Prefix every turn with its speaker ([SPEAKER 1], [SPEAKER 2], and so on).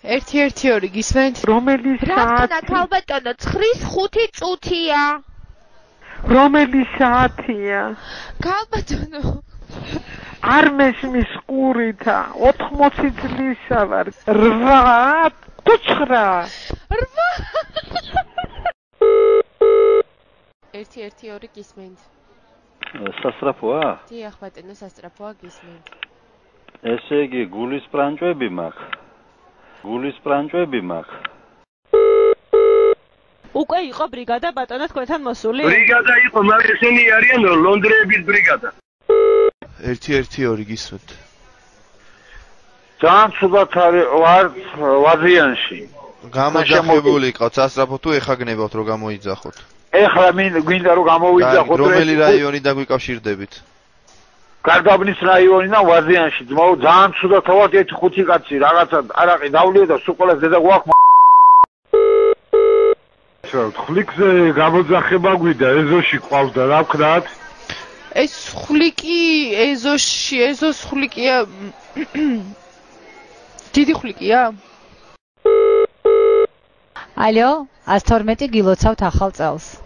[SPEAKER 1] 1-1-2 გისმენთ?
[SPEAKER 2] რომელი
[SPEAKER 3] რატონა ქალბატონო 9:05 წუთია.
[SPEAKER 2] რომელი საათია?
[SPEAKER 1] ქალბატონო
[SPEAKER 2] არ მესმის ყურითა 80 წლისა ვარ 8 თუ 9
[SPEAKER 1] 1-1-2 გისმენთ?
[SPEAKER 4] სასწრაფოა?
[SPEAKER 1] დიახ ბატონო სასწრაფოა გისმენთ.
[SPEAKER 4] ესე იგი გულის პრანჭვები მაქვს.
[SPEAKER 5] უკვე იყო ბრიგადა ბატონო თქვენთან მოსული?
[SPEAKER 6] ბრიგადა იყო, მაგრამ ესენი არიან ლონდრეების ბრიგადა.
[SPEAKER 7] 1-1-2 გისმენთ.
[SPEAKER 8] ძალიან ცუდად ვარ ვაზიანში.
[SPEAKER 7] გამოჯახებული იყავთ სასწრაფო თუ ეხა გნებავთ რომ გამოიძახოთ?
[SPEAKER 8] ეხლა გვინდა რომ გამოვიძახოთ.
[SPEAKER 7] რომელი რაიონი და გვიკავშირდებით?
[SPEAKER 8] გარდაბნის რაიონიდან ვაზიანში. ძმაო ძალიან ცუდად ვარ 1-5 კაცი რაღაცა არაყი დავლიო და სულ ყველას დედა გვაქვს.
[SPEAKER 6] ხლიკზე გამოძახება გვიდა ეზოში ყავდა რა ვქნათ?
[SPEAKER 1] ეს ხვლიკი ეზოს ხვლიკია. დიდი ხვლიკია?
[SPEAKER 9] ალო 112 გილოცავთ ახალ წელს.